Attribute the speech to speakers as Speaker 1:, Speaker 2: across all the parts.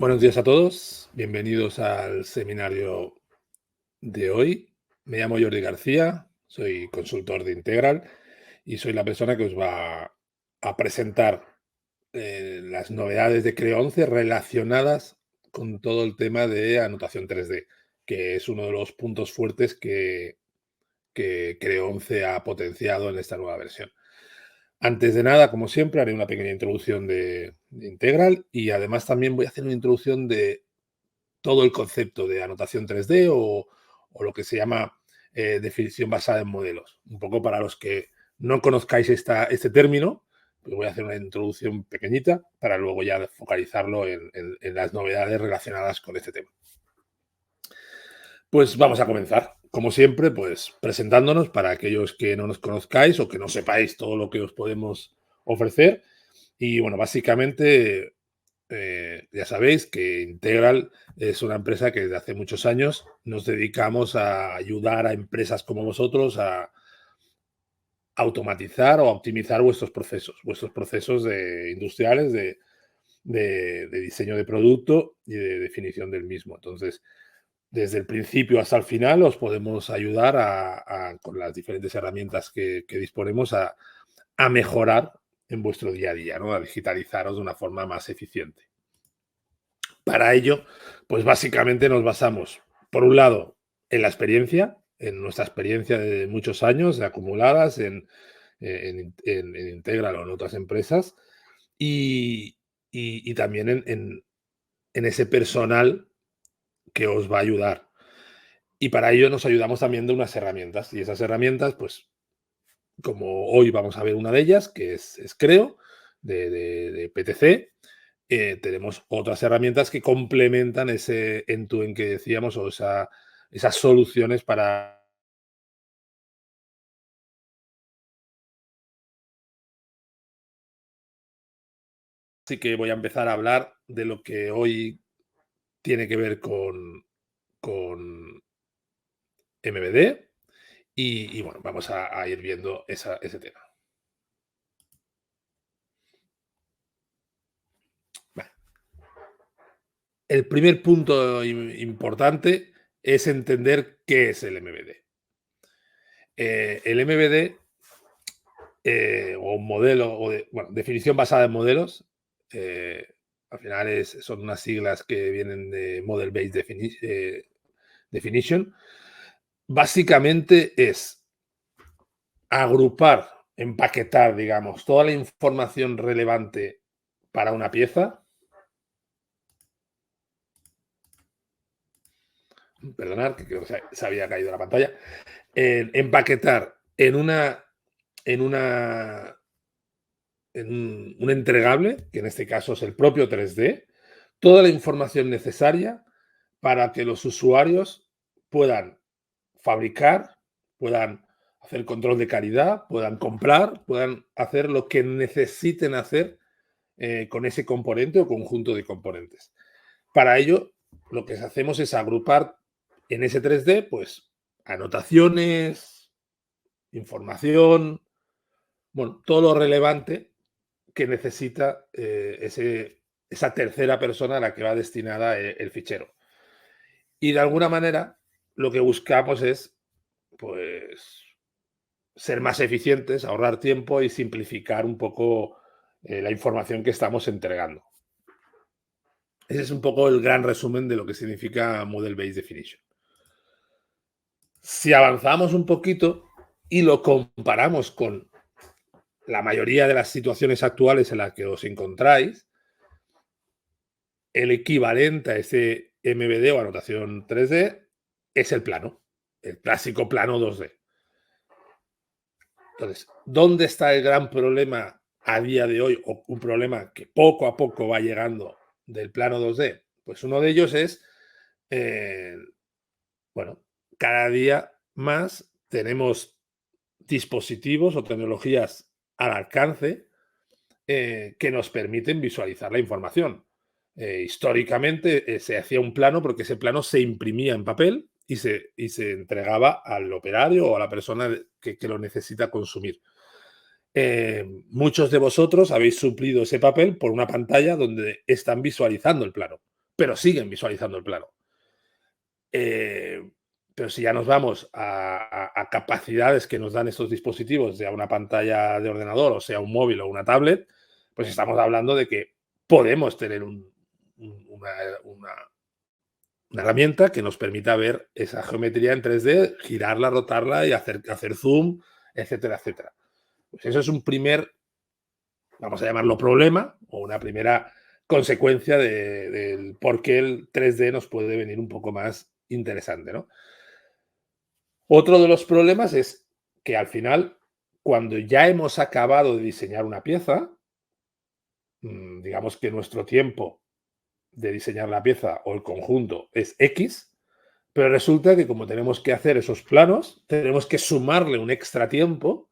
Speaker 1: Buenos días a todos, bienvenidos al seminario de hoy. Me llamo Jordi García, soy consultor de Integral y soy la persona que os va a presentar las novedades de Creo 11 relacionadas con todo el tema de anotación 3D, que es uno de los puntos fuertes que Creo 11 ha potenciado en esta nueva versión. Antes de nada, como siempre, haré una pequeña introducción de Integral y además también voy a hacer una introducción de todo el concepto de anotación 3D o lo que se llama definición basada en modelos. Un poco para los que no conozcáis este término, pues voy a hacer una introducción pequeñita para luego ya focalizarlo en las novedades relacionadas con este tema. Pues vamos a comenzar. Como siempre, pues presentándonos para aquellos que no nos conozcáis o que no sepáis todo lo que os podemos ofrecer. Y bueno, básicamente ya sabéis que Integral es una empresa que desde hace muchos años nos dedicamos a ayudar a empresas como vosotros a automatizar o a optimizar vuestros procesos industriales de diseño de producto y de definición del mismo. Entonces, desde el principio hasta el final os podemos ayudar con las diferentes herramientas que disponemos a mejorar en vuestro día a día, ¿no? A digitalizaros de una forma más eficiente. Para ello, pues básicamente nos basamos, por un lado, en la experiencia, en nuestra experiencia de muchos años acumuladas en Integral o en otras empresas, y, y también en ese personal que os va a ayudar. Y para ello nos ayudamos también de unas herramientas. Y esas herramientas, pues, como hoy vamos a ver una de ellas, que es Creo, de PTC. Tenemos otras herramientas que complementan ese end-to-end que decíamos o esas soluciones para... Así que voy a empezar a hablar de lo que hoy tiene que ver con MBD y bueno, vamos a ir viendo ese tema. Vale. El primer punto importante es entender qué es el MBD. El MBD o un modelo, bueno, definición basada en modelos, eh, al final son unas siglas que vienen de Model Based Definition. Básicamente es agrupar, empaquetar, digamos, toda la información relevante para una pieza. Perdonad, que creo que se había caído la pantalla. Empaquetar en una en un entregable, que en este caso es el propio 3D, toda la información necesaria para que los usuarios puedan fabricar, puedan hacer control de calidad, puedan comprar, puedan hacer lo que necesiten hacer con ese componente o conjunto de componentes. Para ello, lo que hacemos es agrupar en ese 3D, pues, anotaciones, información, bueno, todo lo relevante que necesita esa tercera persona a la que va destinada el fichero. Y de alguna manera lo que buscamos es, pues, ser más eficientes, ahorrar tiempo y simplificar un poco la información que estamos entregando. Ese es un poco el gran resumen de lo que significa Model Based Definition. Si avanzamos un poquito y lo comparamos con la mayoría de las situaciones actuales en las que os encontráis, el equivalente a ese MBD o anotación 3D es el plano, el clásico plano 2D. Entonces, ¿dónde está el gran problema a día de hoy o un problema que poco a poco va llegando del plano 2D? Pues uno de ellos es, eh, bueno, cada día más tenemos dispositivos o tecnologías al alcance que nos permiten visualizar la información. Históricamente se hacía un plano porque ese plano se imprimía en papel y se entregaba al operario o a la persona que lo necesita consumir. Muchos de vosotros habéis suplido ese papel por una pantalla donde están visualizando el plano. pero siguen visualizando el plano. Pero si ya nos vamos a capacidades que nos dan estos dispositivos, sea una pantalla de ordenador, o sea un móvil o una tablet, pues estamos hablando de que podemos tener una herramienta que nos permita ver esa geometría en 3D, girarla, rotarla y hacer zoom, etcétera, etcétera. Pues eso es un primer, vamos a llamarlo problema, o una primera consecuencia del por qué el 3D nos puede venir un poco más interesante, ¿no? Otro de los problemas es que al final, cuando ya hemos acabado de diseñar una pieza, digamos que nuestro tiempo de diseñar la pieza o el conjunto es X, pero resulta que como tenemos que hacer esos planos, tenemos que sumarle un extra tiempo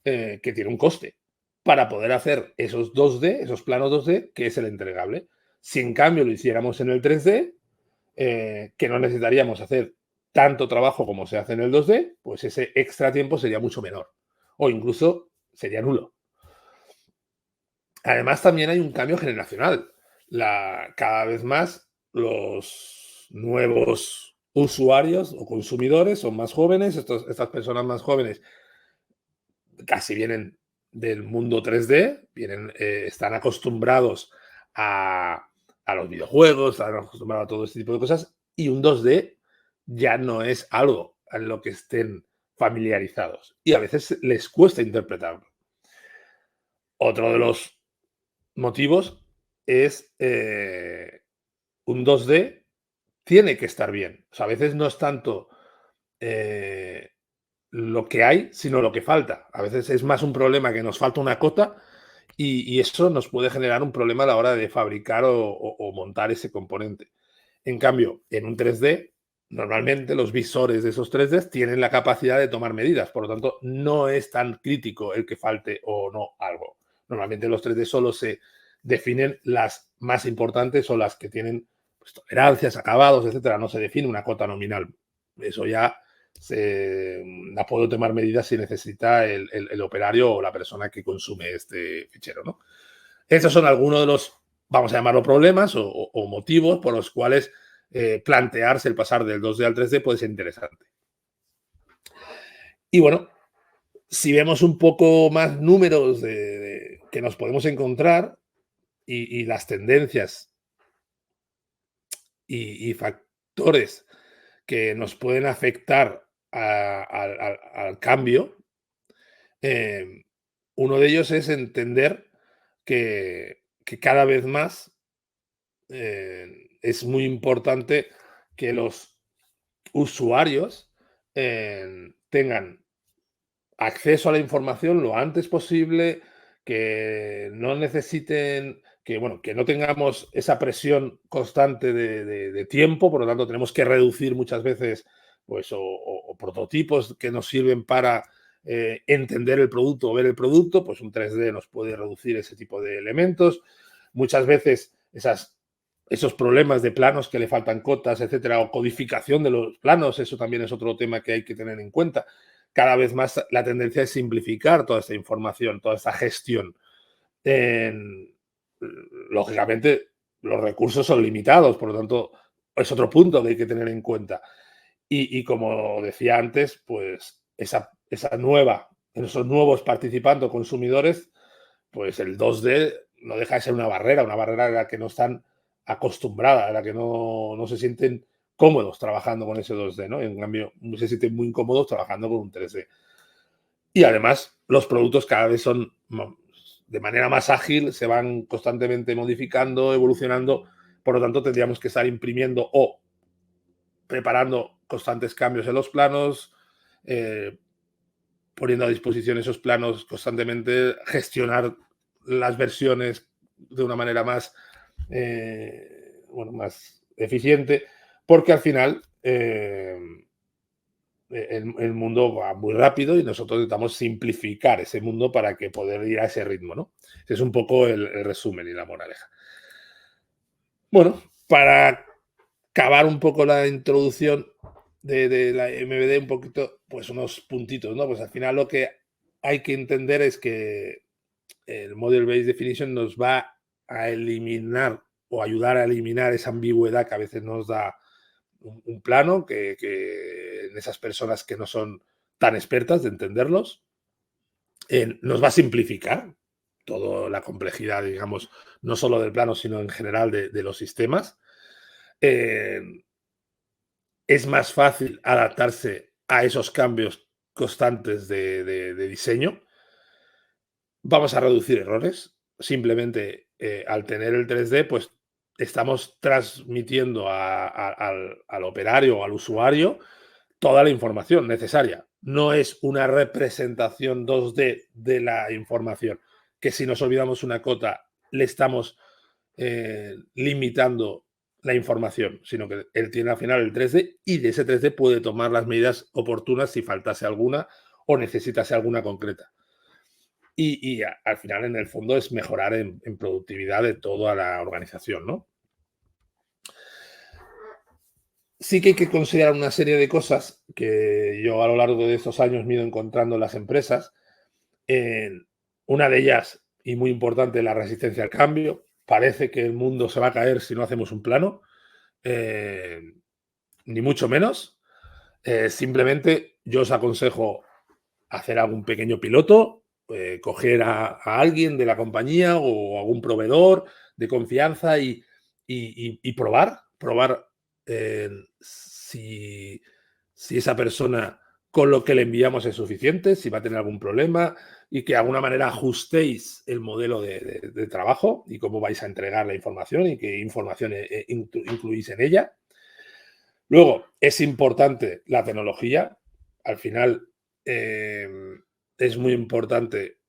Speaker 1: que tiene un coste para poder hacer esos 2D, esos planos 2D, que es el entregable. Si en cambio lo hiciéramos en el 3D, que no necesitaríamos hacer tanto trabajo como se hace en el 2D, pues ese extra tiempo sería mucho menor o incluso sería nulo. Además, también hay un cambio generacional. Cada vez más los nuevos usuarios o consumidores son más jóvenes, estas personas más jóvenes casi vienen del mundo 3D, están acostumbrados a los videojuegos, están acostumbrados a todo este tipo de cosas, y un 2D ya no es algo en lo que estén familiarizados. Y a veces les cuesta interpretarlo. Otro de los motivos es un 2D tiene que estar bien. O sea, a veces no es tanto eh, lo que hay, sino lo que falta. A veces es más un problema que nos falta una cota y eso nos puede generar un problema a la hora de fabricar o montar ese componente. En cambio, en un 3D, normalmente los visores de esos 3D tienen la capacidad de tomar medidas, por lo tanto, no es tan crítico el que falte o no algo. Normalmente los 3D solo se definen las más importantes o las que tienen pues, tolerancias, acabados, etcétera. No se define una cota nominal. Eso ya la puedo tomar medidas si necesita el operario o la persona que consume este fichero, ¿no? Estos son algunos de los, vamos a llamarlo problemas o motivos por los cuales plantearse el pasar del 2D al 3D puede ser interesante. Y bueno, si vemos un poco más números que nos podemos encontrar y las tendencias y factores que nos pueden afectar al cambio, eh, uno de ellos es entender que cada vez más es muy importante que los usuarios tengan acceso a la información lo antes posible, que no necesiten, que bueno, que no tengamos esa presión constante de tiempo, por lo tanto tenemos que reducir muchas veces pues, o prototipos que nos sirven para entender el producto o ver el producto, pues un 3D nos puede reducir ese tipo de elementos. Muchas veces esos problemas de planos que le faltan cotas, etcétera, o codificación de los planos, eso también es otro tema que hay que tener en cuenta. Cada vez más la tendencia es simplificar toda esta información, toda esta gestión. Lógicamente, los recursos son limitados, por lo tanto, es otro punto que hay que tener en cuenta. Y como decía antes, pues esa nueva, esos nuevos participantes consumidores, pues el 2D no deja de ser una barrera a la que no están acostumbradas, a la que no se sienten cómodos trabajando con ese 2D, ¿no? En cambio, se sienten muy incómodos trabajando con un 3D. Y además, los productos cada vez son de manera más ágil, se van constantemente modificando, evolucionando, por lo tanto tendríamos que estar imprimiendo o preparando constantes cambios en los planos, eh, poniendo a disposición esos planos constantemente, gestionar las versiones de una manera más, más eficiente, porque al final el mundo va muy rápido y nosotros necesitamos simplificar ese mundo para que poder ir a ese ritmo, ¿no? Ese es un poco el resumen y la moraleja. Bueno, para acabar un poco la introducción de la MBD, un poquito, pues unos puntitos, ¿no? Pues al final lo que hay que entender es que el Model Based Definition nos va a eliminar o ayudar a eliminar esa ambigüedad que a veces nos da un plano, que en esas personas que no son tan expertas de entenderlos, nos va a simplificar toda la complejidad, digamos, no solo del plano, sino en general de los sistemas. Eh, es más fácil adaptarse a esos cambios constantes de diseño. Vamos a reducir errores. Simplemente al tener el 3D, pues estamos transmitiendo al operario o al usuario toda la información necesaria. No es una representación 2D de la información, que si nos olvidamos una cota le estamos limitando la información, sino que él tiene al final el 3D y de ese 3D puede tomar las medidas oportunas si faltase alguna o necesitase alguna concreta. Y al final, en el fondo, es mejorar en productividad de toda la organización, ¿no? Sí que hay que considerar una serie de cosas que yo a lo largo de estos años me he ido encontrando en las empresas. Una de ellas, y muy importante, la resistencia al cambio. Parece que el mundo se va a caer si no hacemos un plano, ni mucho menos. Simplemente yo os aconsejo hacer algún pequeño piloto, coger a alguien de la compañía o algún proveedor de confianza y probar si esa persona con lo que le enviamos es suficiente, si va a tener algún problema y que de alguna manera ajustéis el modelo de trabajo y cómo vais a entregar la información y qué información incluís en ella. Luego, es importante la tecnología. Al final, eh, es muy importante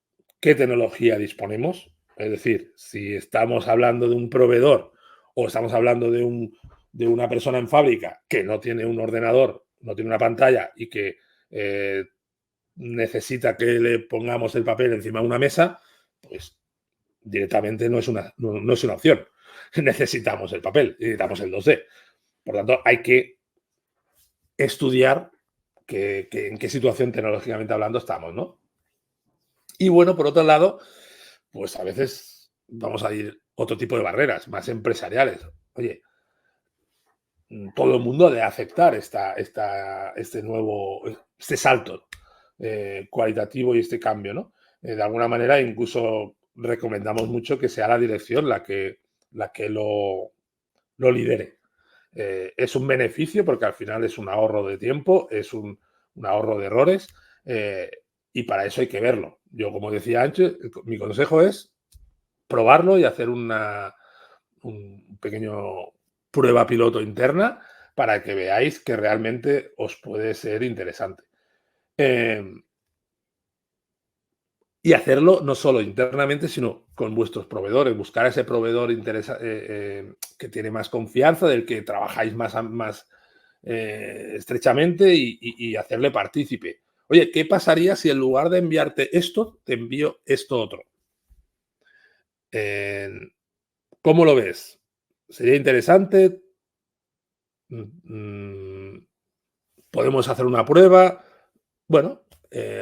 Speaker 1: qué tecnología disponemos. Es decir, si estamos hablando de un proveedor o estamos hablando de una persona en fábrica que no tiene un ordenador, no tiene una pantalla y que necesita que le pongamos el papel encima de una mesa, pues directamente no es una opción. Necesitamos el papel, necesitamos el 2D. Por tanto, hay que estudiar en qué situación tecnológicamente hablando estamos, ¿no? Y bueno, por otro lado, pues a veces vamos a ir otro tipo de barreras, más empresariales. Oye, todo el mundo ha de aceptar este salto cualitativo y este cambio, ¿no? De alguna manera, incluso recomendamos mucho que sea la dirección la que lo lidere. Es un beneficio porque al final es un ahorro de tiempo, es un ahorro de errores y para eso hay que verlo. Yo, como decía antes, mi consejo es probarlo y hacer un pequeño prueba piloto interna para que veáis que realmente os puede ser interesante. Y hacerlo no solo internamente, sino con vuestros proveedores. Buscar a ese proveedor que tiene más confianza, del que trabajáis más estrechamente y hacerle partícipe. Oye, ¿qué pasaría si en lugar de enviarte esto, te envío esto otro? Eh, ¿Cómo lo ves? ¿Sería interesante? Mm, ¿Podemos hacer una prueba? Bueno,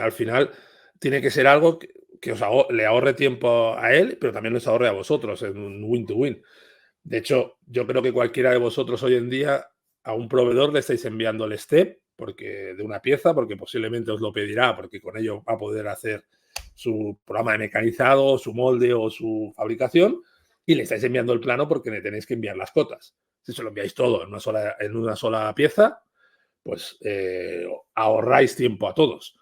Speaker 1: al final tiene que ser algo que le ahorre tiempo a él, pero también les ahorre a vosotros, en un win-to-win. De hecho, yo creo que cualquiera de vosotros hoy en día a un proveedor le estáis enviando el step de una pieza, porque posiblemente os lo pedirá, porque con ello va a poder hacer su programa de mecanizado, su molde o su fabricación, y le estáis enviando el plano porque le tenéis que enviar las cotas. Si se lo enviáis todo en una sola pieza, pues ahorráis tiempo a todos.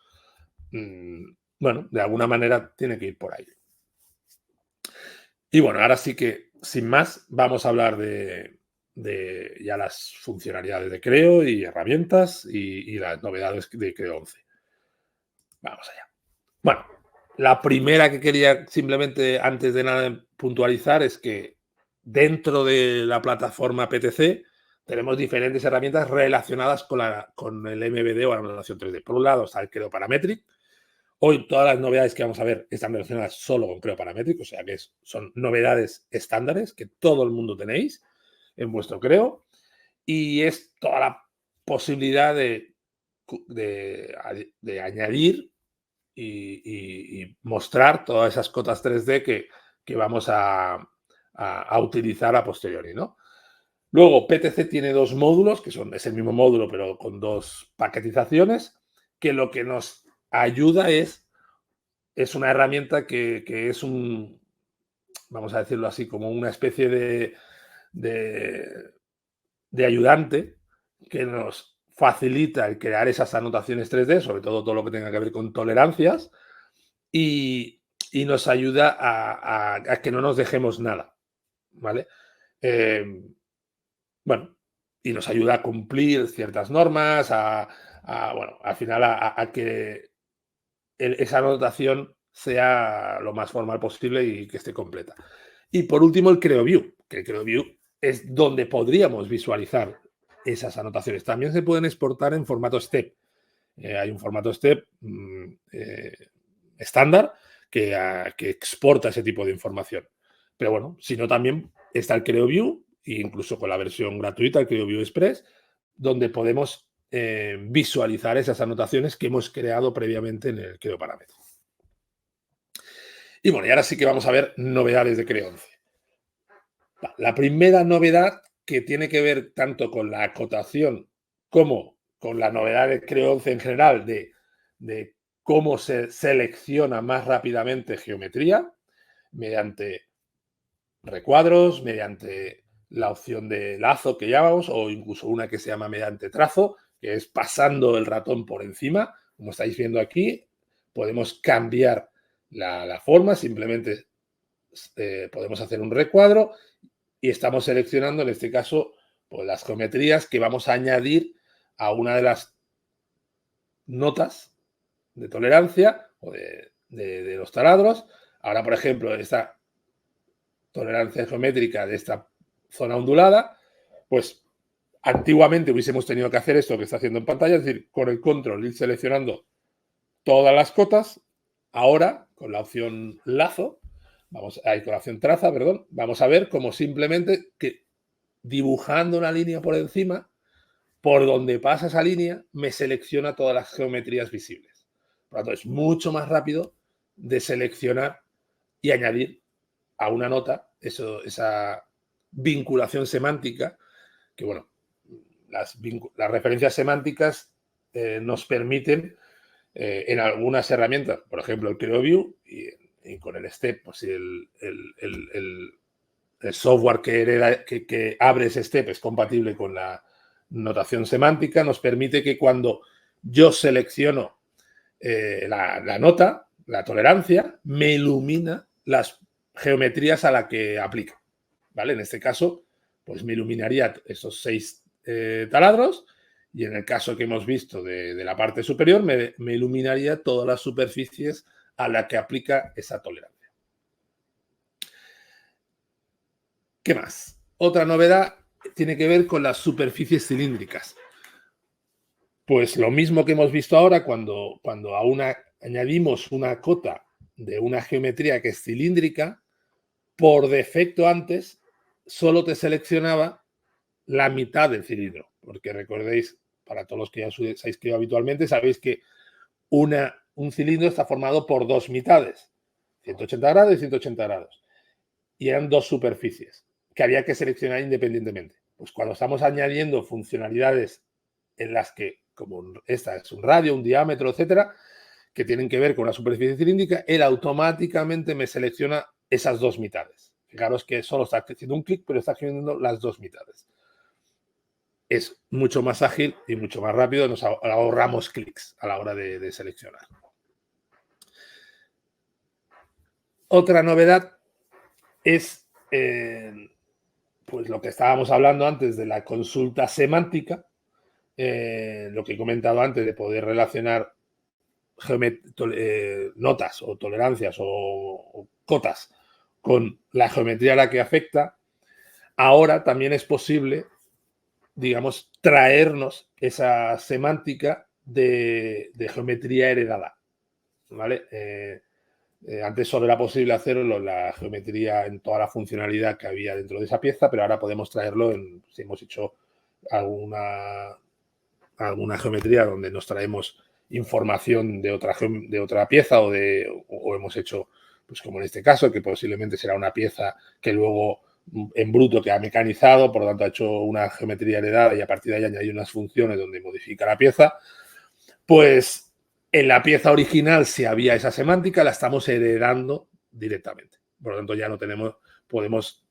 Speaker 1: Bueno, de alguna manera tiene que ir por ahí. Y bueno, ahora sí que, sin más, vamos a hablar de ya las funcionalidades de Creo y herramientas y las novedades de Creo 11. Vamos allá. Bueno, la primera que quería simplemente, antes de nada, puntualizar es que dentro de la plataforma PTC tenemos diferentes herramientas relacionadas con el MBD o la modelación 3D. Por un lado está el Creo Parametric. Hoy todas las novedades que vamos a ver están relacionadas solo con Creo Parametric, o sea que son novedades estándares que todo el mundo tenéis en vuestro Creo y es toda la posibilidad de añadir y mostrar todas esas cotas 3D que vamos a a utilizar a posteriori, ¿no? Luego, PTC tiene dos módulos, que es el mismo módulo, pero con dos paquetizaciones, que lo que nos ayuda es una herramienta que es vamos a decirlo así, como una especie de ayudante que nos facilita el crear esas anotaciones 3D, sobre todo lo que tenga que ver con tolerancias, y nos ayuda a que no nos dejemos nada, ¿vale? Bueno, y nos ayuda a cumplir ciertas normas, bueno, al final a que esa anotación sea lo más formal posible y que esté completa. Y por último, el CreoView, que el CreoView es donde podríamos visualizar esas anotaciones. También se pueden exportar en formato STEP. Hay un formato STEP estándar que exporta ese tipo de información. Pero bueno, si no, también está el CreoView, e incluso con la versión gratuita, el CreoView Express, donde podemos visualizar esas anotaciones que hemos creado previamente en el CreoParámetro. Y bueno, y ahora sí que vamos a ver novedades de Creo 11. La primera novedad, que tiene que ver tanto con la acotación como con la novedad de Creo 11 en general, de cómo se selecciona más rápidamente geometría mediante recuadros, mediante la opción de lazo que llamamos, o incluso una que se llama mediante trazo, que es pasando el ratón por encima. Como estáis viendo aquí, podemos cambiar la forma, simplemente podemos hacer un recuadro y estamos seleccionando, en este caso, pues, las geometrías que vamos a añadir a una de las notas de tolerancia o de los taladros. Ahora, por ejemplo, esta tolerancia geométrica de esta zona ondulada, pues antiguamente hubiésemos tenido que hacer esto que está haciendo en pantalla, es decir, con el control ir seleccionando todas las cotas. Ahora, con la opción lazo, con la opción traza, perdón, vamos a ver cómo simplemente que dibujando una línea por encima, por donde pasa esa línea, me selecciona todas las geometrías visibles. Por lo tanto, es mucho más rápido de seleccionar y añadir a una nota esa vinculación semántica, que bueno, las referencias semánticas nos permiten en algunas herramientas, por ejemplo el CreoView y con el STEP, pues el software que abre ese STEP es compatible con la notación semántica, nos permite que cuando yo selecciono la nota, la tolerancia, me ilumina las geometrías a la que aplica. ¿Vale? En este caso, pues me iluminaría esos 6 taladros, y en el caso que hemos visto de la parte superior, me iluminaría todas las superficies a la que aplica esa tolerancia. ¿Qué más? Otra novedad tiene que ver con las superficies cilíndricas. Pues lo mismo que hemos visto ahora cuando añadimos una cota de una geometría que es cilíndrica, por defecto antes solo te seleccionaba la mitad del cilindro, porque recordéis, para todos los que ya os habéis escrito habitualmente, sabéis que un cilindro está formado por dos mitades, 180 grados y 180 grados, y eran dos superficies que había que seleccionar independientemente. Pues cuando estamos añadiendo funcionalidades en las que, como esta es un radio, un diámetro, etcétera, que tienen que ver con una superficie cilíndrica, él automáticamente me selecciona esas dos mitades. Fijaros que solo está haciendo un clic, pero está haciendo las dos mitades. Es mucho más ágil y mucho más rápido, nos ahorramos clics a la hora de seleccionar. Otra novedad es pues lo que estábamos hablando antes de la consulta semántica, lo que he comentado antes de poder relacionar notas o tolerancias o cotas con la geometría a la que afecta. Ahora también es posible, digamos, traernos esa semántica de geometría heredada, ¿vale? Antes solo era posible hacerlo en la geometría, en toda la funcionalidad que había dentro de esa pieza, pero ahora podemos traerlo si hemos hecho alguna geometría donde nos traemos información de otra pieza o hemos hecho, pues como en este caso, que posiblemente será una pieza que luego en bruto que ha mecanizado, por lo tanto ha hecho una geometría heredada y a partir de ahí añadido unas funciones donde modifica la pieza, pues en la pieza original, si había esa semántica, la estamos heredando directamente. Por lo tanto, ya no podemos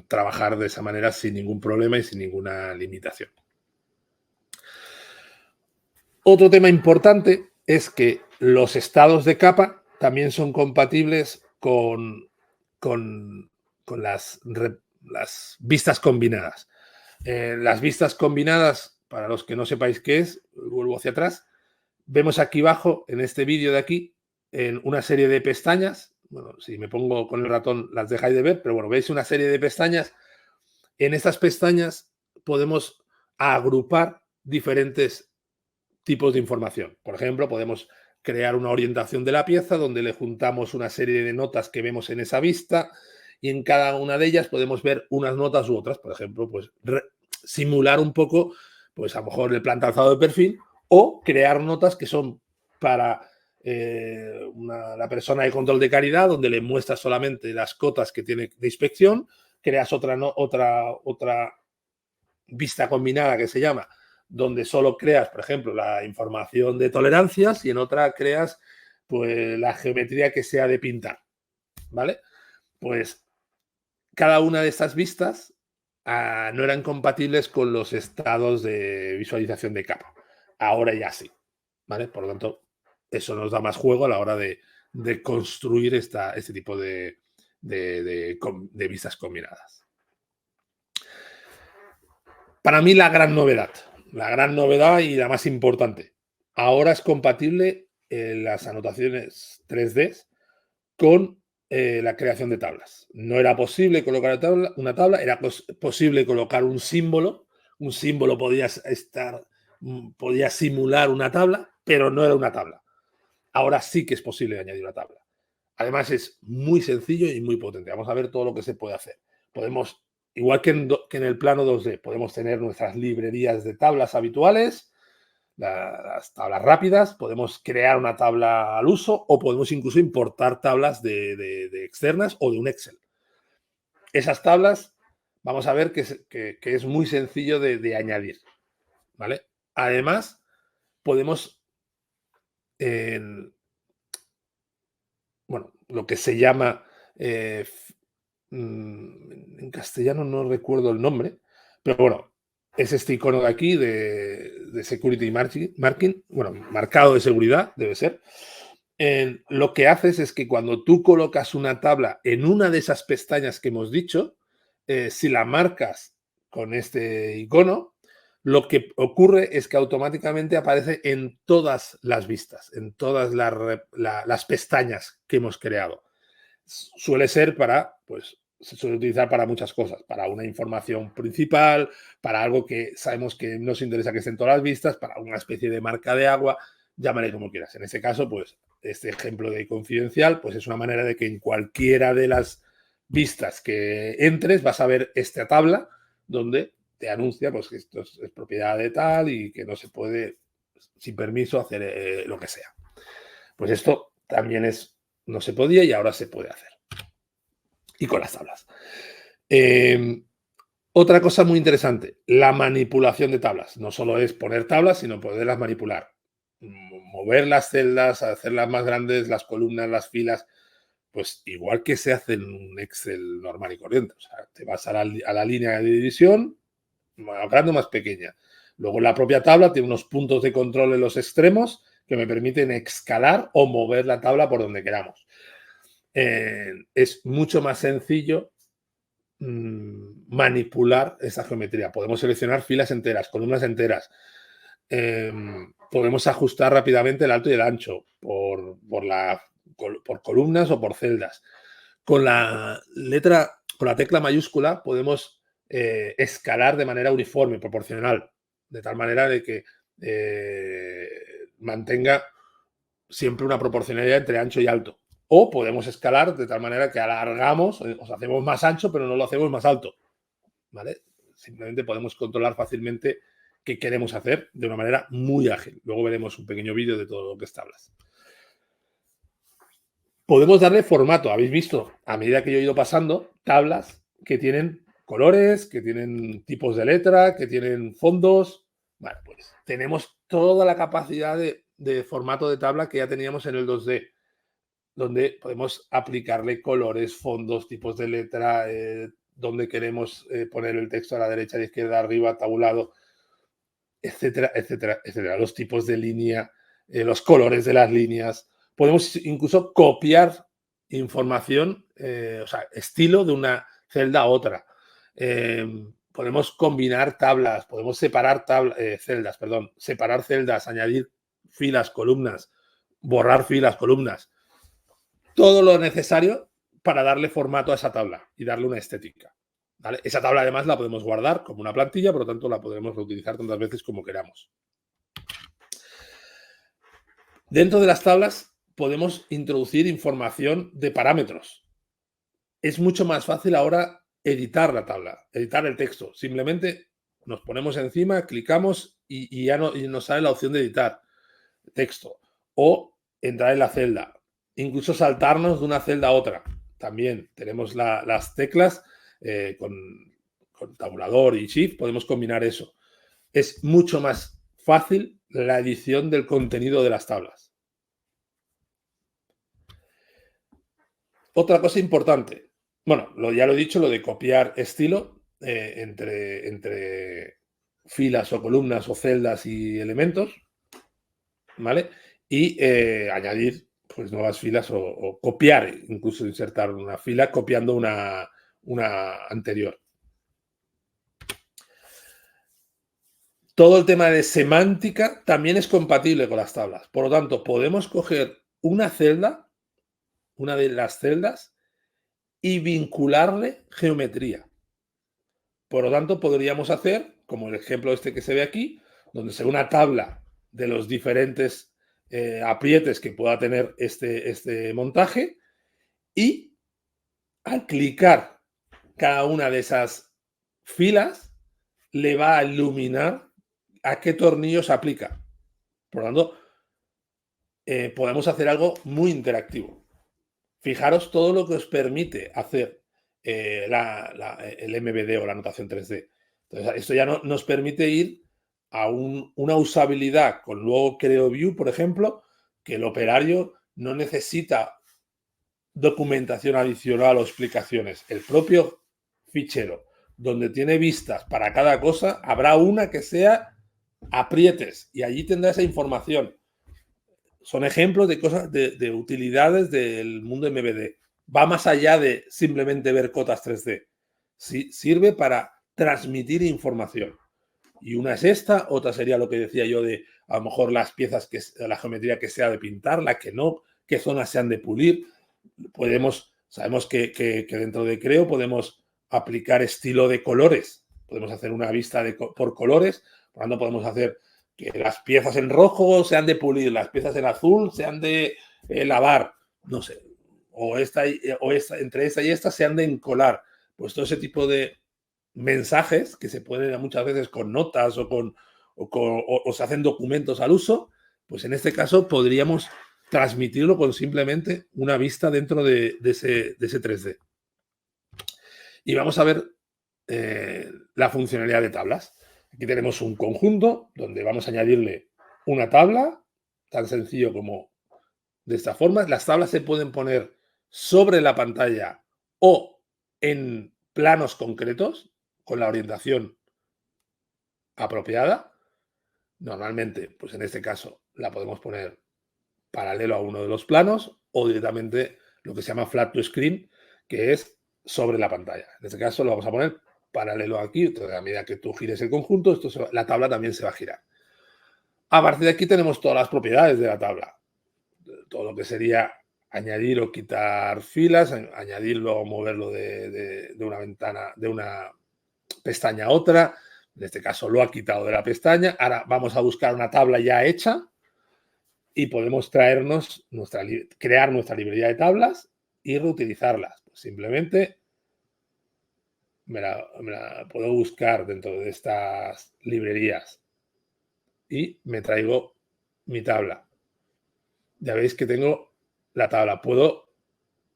Speaker 1: trabajar de esa manera sin ningún problema y sin ninguna limitación. Otro tema importante es que los estados de capa también son compatibles con las vistas combinadas. Las vistas combinadas, para los que no sepáis qué es, vuelvo hacia atrás, vemos aquí abajo, en este vídeo de aquí, en una serie de pestañas. Bueno, si me pongo con el ratón las dejáis de ver, pero bueno, veis una serie de pestañas. En estas pestañas podemos agrupar diferentes tipos de información. Por ejemplo, podemos crear una orientación de la pieza donde le juntamos una serie de notas que vemos en esa vista y en cada una de ellas podemos ver unas notas u otras. Por ejemplo, pues simular un poco, pues a lo mejor el planta alzado de perfil o crear notas que son para la persona de control de calidad, donde le muestras solamente las cotas que tiene de inspección, creas otra vista combinada que se llama, donde solo creas, por ejemplo, la información de tolerancias y en otra creas pues la geometría que sea de pintar, ¿vale? Pues cada una de estas vistas no eran compatibles con los estados de visualización de capa. Ahora ya sí, ¿vale? Por lo tanto, eso nos da más juego a la hora de construir este tipo de vistas combinadas. Para mí la gran novedad y la más importante, ahora es compatible las anotaciones 3D con la creación de tablas. No era posible colocar una tabla, era posible colocar un símbolo. Un símbolo podía simular una tabla, pero no era una tabla. Ahora sí que es posible añadir una tabla. Además es muy sencillo y muy potente. Vamos a ver todo lo que se puede hacer. Podemos, igual que en el plano 2D, podemos tener nuestras librerías de tablas habituales, las tablas rápidas, podemos crear una tabla al uso o podemos incluso importar tablas de externas o de un Excel. Esas tablas vamos a ver que es muy sencillo de añadir, ¿vale? Además, podemos bueno, lo que se llama, en castellano no recuerdo el nombre, pero bueno, es este icono de aquí de Security Marking, bueno, marcado de seguridad, debe ser. Lo que haces es que cuando tú colocas una tabla en una de esas pestañas que hemos dicho, si la marcas con este icono, lo que ocurre es que automáticamente aparece en todas las vistas, en todas las pestañas que hemos creado. Suele ser se suele utilizar para muchas cosas, para una información principal, para algo que sabemos que nos interesa que esté en todas las vistas, para una especie de marca de agua, llámale como quieras. En este caso, pues este ejemplo de confidencial, pues es una manera de que en cualquiera de las vistas que entres vas a ver esta tabla donde te anuncia pues que esto es propiedad de tal y que no se puede sin permiso hacer lo que sea. Pues esto también no se podía y ahora se puede hacer. Y con las tablas. Otra cosa muy interesante, la manipulación de tablas. No solo es poner tablas, sino poderlas manipular. Mover las celdas, hacerlas más grandes, las columnas, las filas, pues igual que se hace en un Excel normal y corriente. O sea, te vas a la línea de división, más grande o más pequeña. Luego la propia tabla tiene unos puntos de control en los extremos que me permiten escalar o mover la tabla por donde queramos. Es mucho más sencillo manipular esa geometría. Podemos seleccionar filas enteras, columnas enteras. Podemos ajustar rápidamente el alto y el ancho por columnas o por celdas. Con la tecla mayúscula podemos escalar de manera uniforme, proporcional, de tal manera de que mantenga siempre una proporcionalidad entre ancho y alto. O podemos escalar de tal manera que alargamos, os hacemos más ancho, pero no lo hacemos más alto, ¿vale? Simplemente podemos controlar fácilmente qué queremos hacer de una manera muy ágil. Luego veremos un pequeño vídeo de todo lo que es tablas. Podemos darle formato. Habéis visto, a medida que yo he ido pasando, tablas que tienen colores, que tienen tipos de letra, que tienen fondos. Bueno, pues tenemos toda la capacidad de formato de tabla que ya teníamos en el 2D, donde podemos aplicarle colores, fondos, tipos de letra, donde queremos poner el texto a la derecha, a la izquierda, arriba, tabulado, etcétera, etcétera, etcétera. Los tipos de línea, los colores de las líneas. Podemos incluso copiar información, o sea, estilo de una celda a otra. Podemos combinar tablas, podemos separar celdas, perdón, separar celdas, añadir filas, columnas, borrar filas, columnas. Todo lo necesario para darle formato a esa tabla y darle una estética. ¿Vale? Esa tabla además la podemos guardar como una plantilla, por lo tanto la podremos reutilizar tantas veces como queramos. Dentro de las tablas podemos introducir información de parámetros. Es mucho más fácil ahora editar la tabla, editar el texto. Simplemente nos ponemos encima, clicamos y ya nos sale la opción de editar texto. O entrar en la celda. Incluso saltarnos de una celda a otra. También tenemos las teclas con tabulador y shift, podemos combinar eso. Es mucho más fácil la edición del contenido de las tablas. Otra cosa importante, bueno, ya lo he dicho, lo de copiar estilo entre filas o columnas o celdas y elementos, ¿vale? Y añadir pues nuevas filas o copiar, incluso insertar una fila copiando una anterior. Todo el tema de semántica también es compatible con las tablas. Por lo tanto, podemos coger una celda, una de las celdas, y vincularle geometría. Por lo tanto, podríamos hacer, como el ejemplo este que se ve aquí, donde se ve una tabla de los diferentes aprietes que pueda tener este montaje, y al clicar cada una de esas filas le va a iluminar a qué tornillo se aplica. Por lo tanto, podemos hacer algo muy interactivo. Fijaros todo lo que os permite hacer el MVD o la notación 3D. Entonces, esto ya nos permite ir a una usabilidad con luego CreoView, por ejemplo, que el operario no necesita documentación adicional o explicaciones. El propio fichero, donde tiene vistas para cada cosa, habrá una que sea aprietes y allí tendrá esa información. Son ejemplos de cosas, de utilidades del mundo MVD. Va más allá de simplemente ver cotas 3D. Sí, sirve para transmitir información. Y una es esta, otra sería lo que decía yo de a lo mejor las piezas, la geometría que sea de pintar, la que no, qué zonas se han de pulir. Sabemos que dentro de Creo podemos aplicar estilo de colores. Podemos hacer una vista por colores, por lo tanto podemos hacer que las piezas en rojo se han de pulir, las piezas en azul se han de lavar, no sé, o entre esta y esta se han de encolar. Pues todo ese tipo de mensajes que se pueden muchas veces con notas o se hacen documentos al uso, pues en este caso podríamos transmitirlo con simplemente una vista dentro de ese 3D. Y vamos a ver la funcionalidad de tablas. Aquí tenemos un conjunto donde vamos a añadirle una tabla, tan sencillo como de esta forma. Las tablas se pueden poner sobre la pantalla o en planos concretos con la orientación apropiada. Normalmente, pues en este caso, la podemos poner paralelo a uno de los planos o directamente lo que se llama flat to screen, que es sobre la pantalla. En este caso lo vamos a poner paralelo aquí, entonces a medida que tú gires el conjunto, la tabla también se va a girar. A partir de aquí tenemos todas las propiedades de la tabla. Todo lo que sería añadir o quitar filas, añadirlo o moverlo de una ventana, de una pestaña a otra. En este caso lo ha quitado de la pestaña. Ahora vamos a buscar una tabla ya hecha y podemos traernos crear nuestra librería de tablas y reutilizarlas. Pues simplemente me la puedo buscar dentro de estas librerías y me traigo mi tabla. Ya veis que tengo la tabla. Puedo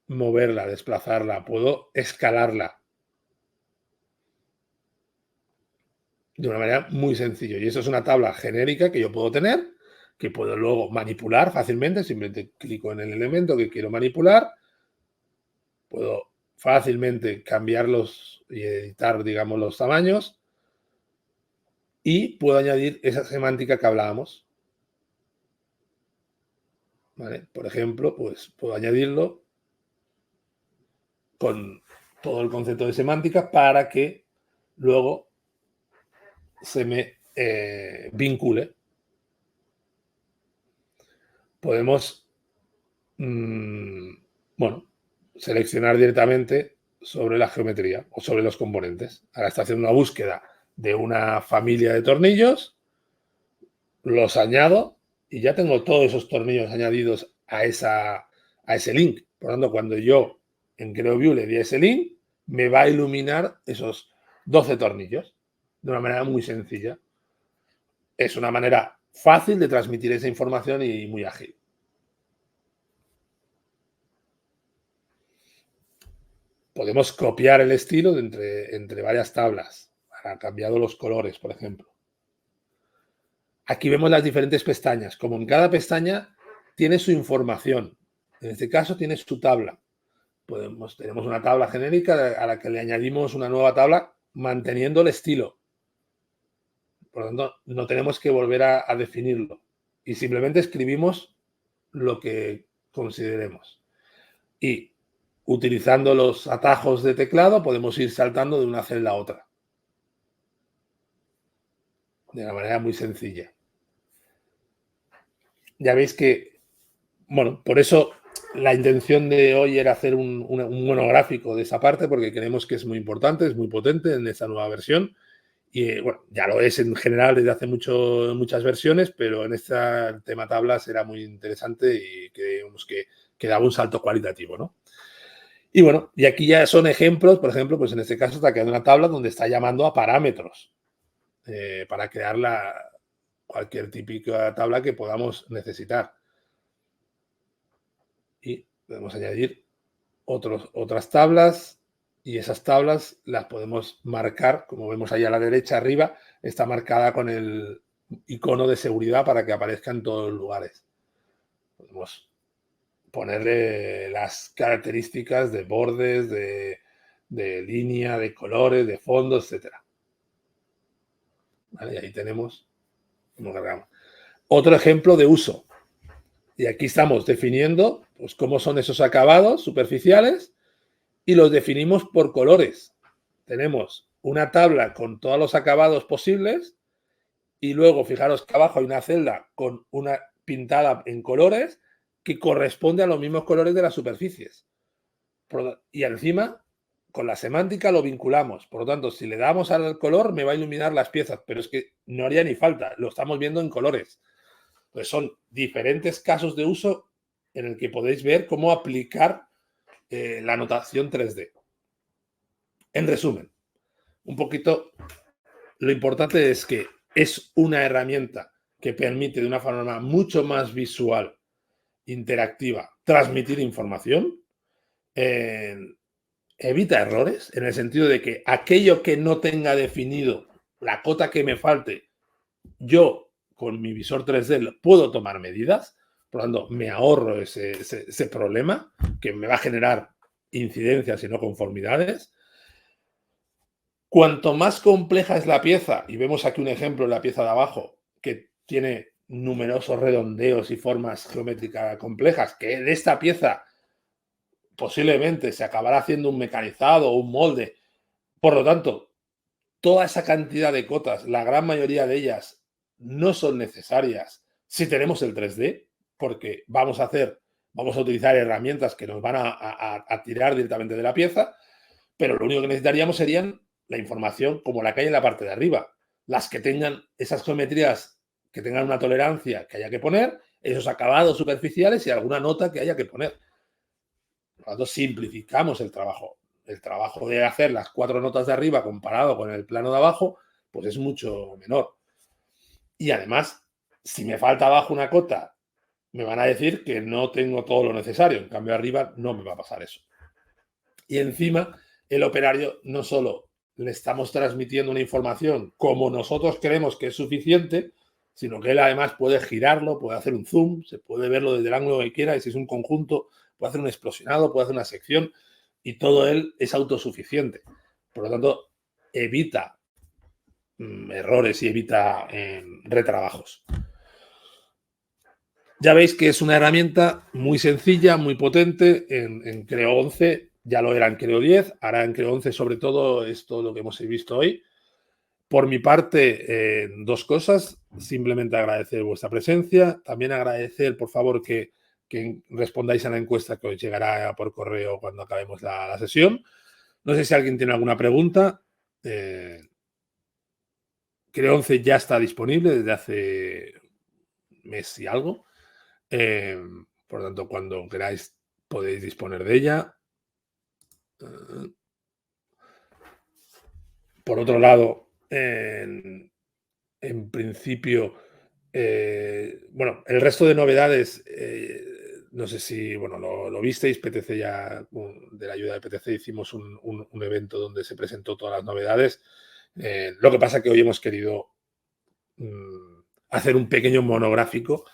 Speaker 1: moverla, desplazarla, puedo escalarla de una manera muy sencilla. Y eso es una tabla genérica que yo puedo tener, que puedo luego manipular fácilmente. Simplemente clico en el elemento que quiero manipular. Puedo fácilmente cambiarlos y editar, digamos, los tamaños. Y puedo añadir esa semántica que hablábamos. ¿Vale? Por ejemplo, pues puedo añadirlo con todo el concepto de semántica para que luego se me vincule. Podemos, bueno, seleccionar directamente sobre la geometría o sobre los componentes. Ahora está haciendo una búsqueda de una familia de tornillos, los añado y ya tengo todos esos tornillos añadidos a ese link. Por lo tanto, cuando yo en CreoView le di ese link, me va a iluminar esos 12 tornillos de una manera muy sencilla. Es una manera fácil de transmitir esa información y muy ágil. Podemos copiar el estilo entre varias tablas. Ha cambiado los colores, por ejemplo. Aquí vemos las diferentes pestañas. Como en cada pestaña tiene su información. En este caso tiene su tabla. Tenemos una tabla genérica a la que le añadimos una nueva tabla manteniendo el estilo. Por lo tanto, no tenemos que volver a definirlo. Y simplemente escribimos lo que consideremos. Y utilizando los atajos de teclado podemos ir saltando de una celda a otra. De una manera muy sencilla. Ya veis que, bueno, por eso la intención de hoy era hacer un monográfico de esa parte, porque creemos que es muy importante, es muy potente en esta nueva versión. Y bueno, ya lo es en general desde hace muchas versiones, pero en este tema tablas era muy interesante y creemos que daba un salto cualitativo, ¿no? Y bueno, y aquí ya son ejemplos, por ejemplo, pues en este caso está creando una tabla donde está llamando a parámetros para crear cualquier típica tabla que podamos necesitar. Y podemos añadir otras tablas y esas tablas las podemos marcar, como vemos ahí a la derecha arriba, está marcada con el icono de seguridad para que aparezca en todos los lugares. Podemos ponerle las características de bordes, de línea, de colores, de fondo, etc. ¿Vale? Y ahí tenemos cómo cargamos. Otro ejemplo de uso. Y aquí estamos definiendo pues, cómo son esos acabados superficiales y los definimos por colores. Tenemos una tabla con todos los acabados posibles y luego fijaros que abajo hay una celda con una pintada en colores que corresponde a los mismos colores de las superficies. Y encima, con la semántica lo vinculamos. Por lo tanto, si le damos al color, me va a iluminar las piezas, pero es que no haría ni falta, lo estamos viendo en colores. Pues son diferentes casos de uso en el que podéis ver cómo aplicar la notación 3D. En resumen, un poquito, lo importante es que es una herramienta que permite de una forma mucho más visual, interactiva, transmitir información. Evita errores, en el sentido de que aquello que no tenga definido, la cota que me falte, yo con mi visor 3D puedo tomar medidas, por lo tanto me ahorro ese problema que me va a generar incidencias y no conformidades. Cuanto más compleja es la pieza, y vemos aquí un ejemplo en la pieza de abajo, que tiene numerosos redondeos y formas geométricas complejas, que de esta pieza posiblemente se acabará haciendo un mecanizado o un molde. Por lo tanto, toda esa cantidad de cotas, la gran mayoría de ellas, no son necesarias si tenemos el 3D, porque vamos a utilizar herramientas que nos van a tirar directamente de la pieza, pero lo único que necesitaríamos serían la información como la que hay en la parte de arriba. Las que tengan esas geometrías, que tengan una tolerancia que haya que poner, esos acabados superficiales y alguna nota que haya que poner. Por lo tanto, simplificamos el trabajo. El trabajo de hacer las 4 notas de arriba comparado con el plano de abajo, pues es mucho menor. Y además, si me falta abajo una cota, me van a decir que no tengo todo lo necesario. En cambio, arriba no me va a pasar eso. Y encima, el operario no solo le estamos transmitiendo una información como nosotros creemos que es suficiente, sino que él además puede girarlo, puede hacer un zoom, se puede verlo desde el ángulo que quiera, y si es un conjunto, puede hacer un explosionado, puede hacer una sección, y todo él es autosuficiente. Por lo tanto, evita errores y evita retrabajos. Ya veis que es una herramienta muy sencilla, muy potente. En Creo 11 ya lo era en Creo 10, ahora en Creo 11 sobre todo es todo lo que hemos visto hoy. Por mi parte, dos cosas. Simplemente agradecer vuestra presencia. También agradecer, por favor, que respondáis a la encuesta que os llegará por correo cuando acabemos la sesión. No sé si alguien tiene alguna pregunta. Creo 11 ya está disponible desde hace un mes y algo. Por lo tanto, cuando queráis podéis disponer de ella. Por otro lado, en principio, bueno, el resto de novedades, no sé si, bueno, lo visteis, PTC ya, de la ayuda de PTC hicimos un evento donde se presentó todas las novedades. Lo que pasa es que hoy hemos querido hacer un pequeño monográfico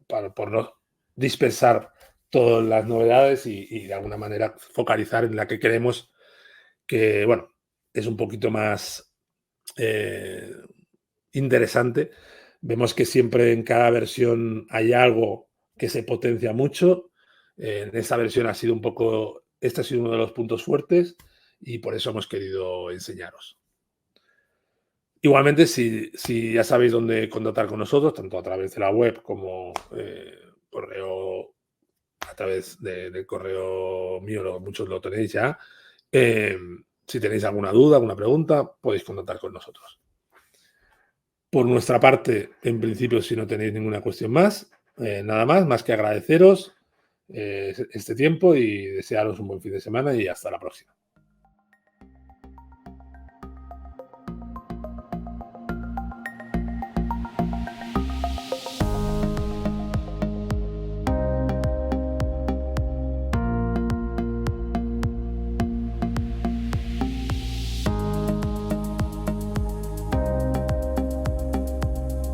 Speaker 1: por no dispersar todas las novedades y de alguna manera focalizar en la que creemos que, bueno, es un poquito más interesante. Vemos que siempre en cada versión hay algo que se potencia mucho. En esta versión ha sido un poco, este ha sido uno de los puntos fuertes y por eso hemos querido enseñaros. Igualmente, si ya sabéis dónde contactar con nosotros, tanto a través de la web como correo, a través del correo mío, muchos lo tenéis ya. Si tenéis alguna duda, alguna pregunta, podéis contactar con nosotros. Por nuestra parte, en principio, si no tenéis ninguna cuestión más, nada más que agradeceros este tiempo y desearos un buen fin de semana y hasta la próxima.